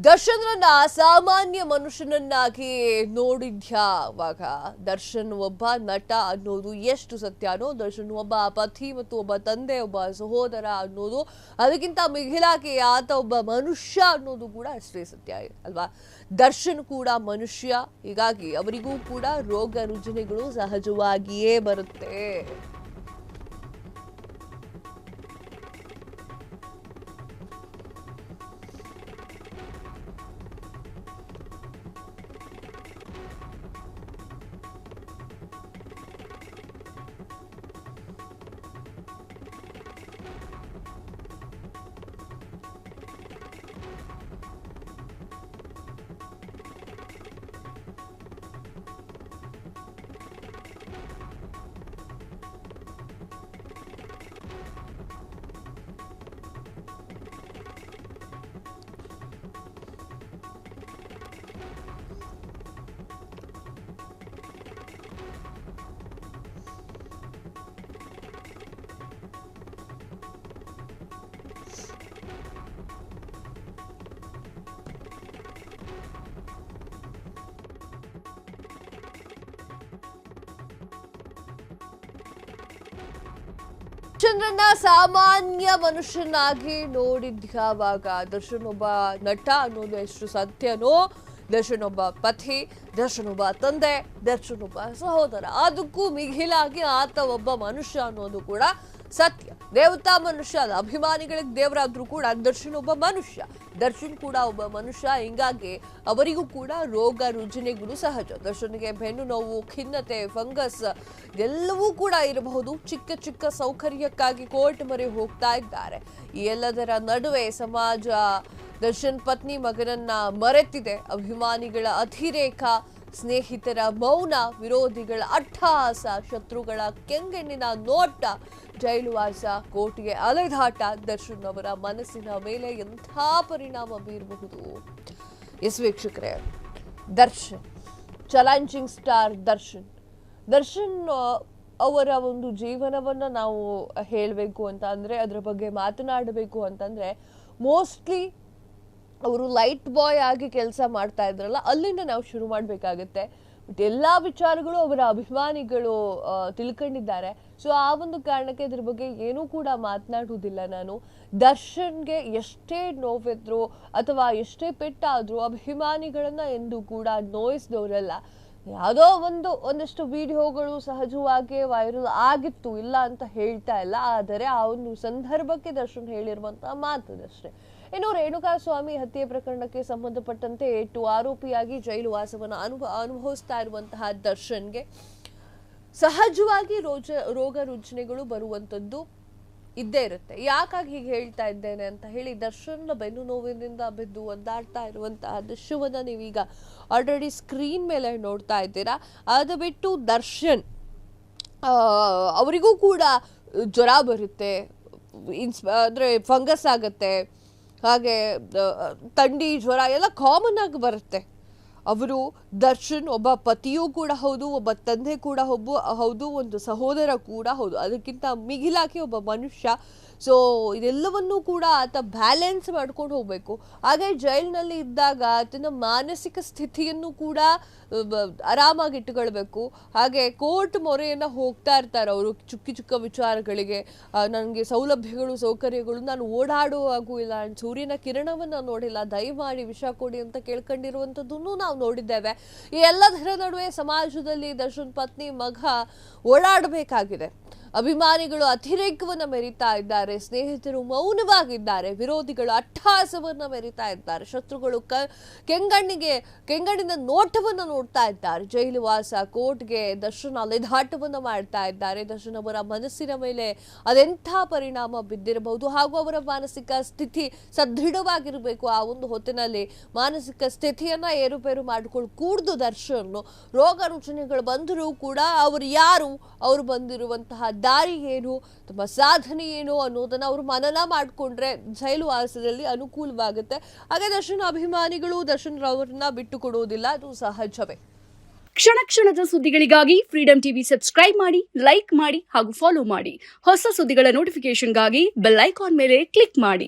ದರ್ಶನ್ರನ್ನ ಸಾಮಾನ್ಯ ಮನುಷ್ಯನನ್ನಾಗಿ ನೋಡಿದ್ಯಾವಾಗ ದರ್ಶನ್ ಒಬ್ಬ ನಟ ಅನ್ನೋದು ಎಷ್ಟು ಸತ್ಯನೋ, ದರ್ಶನ್ ಒಬ್ಬ ಪತಿ ಮತ್ತು ಒಬ್ಬ ತಂದೆ, ಒಬ್ಬ ಸಹೋದರ ಅನ್ನೋದು ಅದಕ್ಕಿಂತ ಮಿಗಿಲಾಗಿ ಆತ ಒಬ್ಬ ಮನುಷ್ಯ ಅನ್ನೋದು ಕೂಡ ಅಷ್ಟೇ ಸತ್ಯ ಅಲ್ವಾ. ದರ್ಶನ್ ಕೂಡ ಮನುಷ್ಯ, ಹೀಗಾಗಿ ಅವರಿಗೂ ಕೂಡ ರೋಗ ರುಜಿನಗಳು ಸಹಜವಾಗಿಯೇ ಬರುತ್ತೆ. ದರ್ಶನ್ರನ್ನ ಸಾಮಾನ್ಯ ಮನುಷ್ಯನಾಗಿ ನೋಡಿದ್ಯಾವಾಗ ದರ್ಶನ್ ಒಬ್ಬ ನಟ ಅನ್ನೋದು ಎಷ್ಟು ಸತ್ಯನೋ, ದರ್ಶನ್ ಒಬ್ಬ ಪತಿ, ದರ್ಶನ್ ಒಬ್ಬ ತಂದೆ, ದರ್ಶನ್ ಒಬ್ಬ ಸಹೋದರ, ಅದಕ್ಕೂ ಮಿಗಿಲಾಗಿ ಆತ ಒಬ್ಬ ಮನುಷ್ಯ ಅನ್ನೋದು ಕೂಡ ಸತ್ಯ. ದೇವತಾ ಮನುಷ್ಯ ಅಲ್ಲ, ಅಭಿಮಾನಿಗಳಿಗೆ ದೇವರಾದ್ರೂ ಕೂಡ ದರ್ಶನ್ ಒಬ್ಬ ಮನುಷ್ಯ, ದರ್ಶನ್ ಕೂಡ ಒಬ್ಬ ಮನುಷ್ಯ. ಹಿಂಗಾಗಿ ಅವರಿಗೂ ಕೂಡ ರೋಗ ರುಜಿನಗಳು ಸಹಜ. ದರ್ಶನ್ಗೆ ಬೆನ್ನು ನೋವು, ಖಿನ್ನತೆ, ಫಂಗಸ್ ಎಲ್ಲವೂ ಕೂಡ ಇರಬಹುದು. ಚಿಕ್ಕ ಚಿಕ್ಕ ಸೌಕರ್ಯಕ್ಕಾಗಿ ಕೋರ್ಟ್ ಮೊರೆ ಹೋಗ್ತಾ ಇದ್ದಾರೆ. ಈ ಎಲ್ಲದರ ನಡುವೆ ಸಮಾಜ ದರ್ಶನ್ ಪತ್ನಿ ಮಗನನ್ನ ಮರೆತಿದೆ. ಅಭಿಮಾನಿಗಳ ಅತಿರೇಕ, ಸ್ನೇಹಿತರ ಮೌನ, ವಿರೋಧಿಗಳ ಅಟ್ಟಹಾಸ, ಶತ್ರುಗಳ ಕೆಂಗಣ್ಣಿನ ನೋಟ, ಜೈಲುವಾಸ, ಕೋರ್ಟ್ಗೆ ಅಲೆದಾಟ ದರ್ಶನ್ ಅವರ ಮನಸ್ಸಿನ ಮೇಲೆ ಎಂಥ ಪರಿಣಾಮ ಬೀರಬಹುದು. ಎಸ್ ವೀಕ್ಷಕರೇ, ದರ್ಶನ್ ಚಾಲೆಂಜಿಂಗ್ ಸ್ಟಾರ್ ದರ್ಶನ್ ಅವರ ಒಂದು ಜೀವನವನ್ನ ನಾವು ಹೇಳಬೇಕು ಅಂತ ಅಂದ್ರೆ, ಅದರ ಬಗ್ಗೆ ಮಾತನಾಡಬೇಕು ಅಂತಂದ್ರೆ, ಮೋಸ್ಟ್ಲಿ ಅವರು ಲೈಟ್ ಬಾಯ್ ಆಗಿ ಕೆಲಸ ಮಾಡ್ತಾ ಇದ್ರಲ್ಲ, ಅಲ್ಲಿಂದ ನಾವು ಶುರು ಮಾಡಬೇಕಾಗತ್ತೆ. ಬಟ್ ಎಲ್ಲ ವಿಚಾರಗಳು ಅವರ ಅಭಿಮಾನಿಗಳು ತಿಳ್ಕೊಂಡಿದ್ದಾರೆ. ಸೊ ಆ ಒಂದು ಕಾರಣಕ್ಕೆ ಇದ್ರ ಬಗ್ಗೆ ಏನೂ ಕೂಡ ಮಾತನಾಡುವುದಿಲ್ಲ ನಾನು. ದರ್ಶನ್ಗೆ ಎಷ್ಟೇ ನೋವಿದ್ರು ಅಥವಾ ಎಷ್ಟೇ ಪೆಟ್ಟಾದ್ರೂ ಅಭಿಮಾನಿಗಳನ್ನ ಎಂದು ಕೂಡ ನೋಯಿಸಿದವರಲ್ಲ. ಯಾವುದೋ ಒಂದಷ್ಟು ವಿಡಿಯೋಗಳು ಸಹಜವಾಗಿ ವೈರಲ್ ಆಗಿತ್ತು, ಇಲ್ಲ ಅಂತ ಹೇಳ್ತಾ ಇಲ್ಲ. ಆದರೆ ಆ ಒಂದು ಸಂದರ್ಭಕ್ಕೆ ದರ್ಶನ್ ಹೇಳಿರುವಂತಹ ಮಾತದಷ್ಟೇ. ಇನ್ನು ರೇಣುಕಾಸ್ವಾಮಿ ಹತ್ಯೆ ಪ್ರಕರಣಕ್ಕೆ ಸಂಬಂಧಪಟ್ಟಂತೆ 8 ಆರೋಪಿಯಾಗಿ ಜೈಲು ವಾಸವನ್ನು ಅನುಭವಿಸ್ತಾ ಇರುವಂತಹ ದರ್ಶನ್ಗೆ ಸಹಜವಾಗಿ ರೋಗ ರುಜಿನಗಳು ಬರುವಂತದ್ದು ಇದ್ದೇ ಇರುತ್ತೆ. ಯಾಕಾಗಿ ಹೀಗೆ ಹೇಳ್ತಾ ಇದ್ದೇನೆ ಅಂತ ಹೇಳಿ, ದರ್ಶನ್ ಬೆನ್ನು ನೋವಿನಿಂದ ಬಿದ್ದು ಒದ್ದಾಡ್ತಾ ಇರುವಂತಹ ದೃಶ್ಯವನ್ನ ನೀವೀಗ ಆಲ್ರೆಡಿ ಸ್ಕ್ರೀನ್ ಮೇಲೆ ನೋಡ್ತಾ ಇದ್ದೀರಾ. ಅದು ಬಿಟ್ಟು ದರ್ಶನ್ ಅವರಿಗೂ ಕೂಡ ಜ್ವರ ಬರುತ್ತೆ, ಅಂದ್ರೆ ಫಂಗಸ್ ಆಗತ್ತೆ, ಹಾಗೆ ಥಂಡಿ, ಜ್ವರ ಎಲ್ಲ ಕಾಮನ್ ಆಗಿ ಬರುತ್ತೆ. ದರ್ಶನ್ ಒಬ್ಬ ಪತಿಯೂ ಕೂಡ ಹೌದು, ಒಬ್ಬ ತಂದೆ ಕೂಡ ಹೌದು, ಒಂದು ಸಹೋದರ ಕೂಡ ಹೌದು, ಅದಕ್ಕಿಂತ ಮಿಗಿಲಾಗಿ ಒಬ್ಬ ಮನುಷ್ಯ. ಸೊ ಇದೆಲ್ಲವನ್ನೂ ಕೂಡ ಆತ ಬ್ಯಾಲೆನ್ಸ್ ಮಾಡ್ಕೊಂಡು ಹೋಗ್ಬೇಕು. ಹಾಗೆ ಜೈಲಿನಲ್ಲಿ ಇದ್ದಾಗ ಆತನ ಮಾನಸಿಕ ಸ್ಥಿತಿಯನ್ನು ಕೂಡ ಆರಾಮಾಗಿ ಇಟ್ಟುಕೊಳ್ಬೇಕು. ಹಾಗೆ ಕೋರ್ಟ್ ಮೊರೆಯನ್ನ ಹೋಗ್ತಾ ಇರ್ತಾರೆ ಅವರು ಚಿಕ್ಕ ವಿಚಾರಗಳಿಗೆ. ನನಗೆ ಸೌಲಭ್ಯಗಳು, ಸೌಕರ್ಯಗಳು, ನಾನು ಓಡಾಡುವಾಗೂ ಇಲ್ಲ, ಸೂರ್ಯನ ಕಿರಣವನ್ನ ನೋಡಿಲ್ಲ, ದಯಮಾಡಿ ವಿಷ ಕೊಡಿ ಅಂತ ಕೇಳ್ಕೊಂಡಿರುವಂಥದ್ದನ್ನು ನಾವು ನೋಡಿದ್ದೇವೆ. ಈ ಎಲ್ಲದರ ನಡುವೆ ಸಮಾಜದಲ್ಲಿ ದರ್ಶನ್ ಪತ್ನಿ ಮಗ ಓಡಾಡಬೇಕಾಗಿದೆ. ಅಭಿಮಾನಿಗಳು ಅತಿರೇಕವನ್ನ ಮೆರಿತಾ ಇದ್ದಾರೆ, ಸ್ನೇಹಿತರು ಮೌನವಾಗಿದ್ದಾರೆ, ವಿರೋಧಿಗಳು ಅಟ್ಟಹಾಸವನ್ನ ಮೆರಿತಾ ಇದ್ದಾರೆ, ಶತ್ರುಗಳು ಕೆಂಗಣ್ಣಿನ ನೋಟವನ್ನ ನೋಡ್ತಾ ಇದ್ದಾರೆ. ಜೈಲು ವಾಸ, ಕೋರ್ಟ್ಗೆ ದರ್ಶನ್ ಅಲೆದಾಟವನ್ನ ಮಾಡ್ತಾ ಇದ್ದಾರೆ. ದರ್ಶನ್ ಅವರ ಮನಸ್ಸಿನ ಮೇಲೆ ಅದೆಂಥ ಪರಿಣಾಮ ಬಿದ್ದಿರಬಹುದು, ಹಾಗೂ ಅವರ ಮಾನಸಿಕ ಸ್ಥಿತಿ ಸದೃಢವಾಗಿರಬೇಕು. ಆ ಒಂದು ಹೊತ್ತಿನಲ್ಲಿ ಮಾನಸಿಕ ಸ್ಥಿತಿಯನ್ನ ಏರುಪೇರು ಮಾಡಿಕೊಂಡು ಕೂಡ್ದು ದರ್ಶನ್ ರೋಗ ರುಜಿನಗಳು ಬಂದರೂ ಕೂಡ ಅವರು ಯಾರು, ಅವರು ಬಂದಿರುವಂತಹ ದಾರಿ ಏನು, ತಮ್ಮ ಸಾಧನೆ ಏನು ಅನ್ನೋದನ್ನ ಅವರು ಮನನ ಮಾಡಿಕೊಂಡ್ರೆ ಜೈಲು ವಾಸದಲ್ಲಿ ಅನುಕೂಲವಾಗುತ್ತೆ. ಹಾಗೆ ದರ್ಶನ್ ಅಭಿಮಾನಿಗಳು ದರ್ಶನ್ ಅವರನ್ನ ಬಿಟ್ಟು ಕೊಡುವುದಿಲ್ಲ, ಅದು ಸಹಜವೇ. ಕ್ಷಣ ಕ್ಷಣದ ಸುದ್ದಿಗಳಿಗಾಗಿ ಫ್ರೀಡಂ ಟಿವಿ ಸಬ್ಸ್ಕ್ರೈಬ್ ಮಾಡಿ, ಲೈಕ್ ಮಾಡಿ ಹಾಗೂ ಫಾಲೋ ಮಾಡಿ. ಹೊಸ ಸುದ್ದಿಗಳ ನೋಟಿಫಿಕೇಶನ್ಗಾಗಿ ಬೆಲ್ ಐಕಾನ್ ಮೇಲೆ ಕ್ಲಿಕ್ ಮಾಡಿ.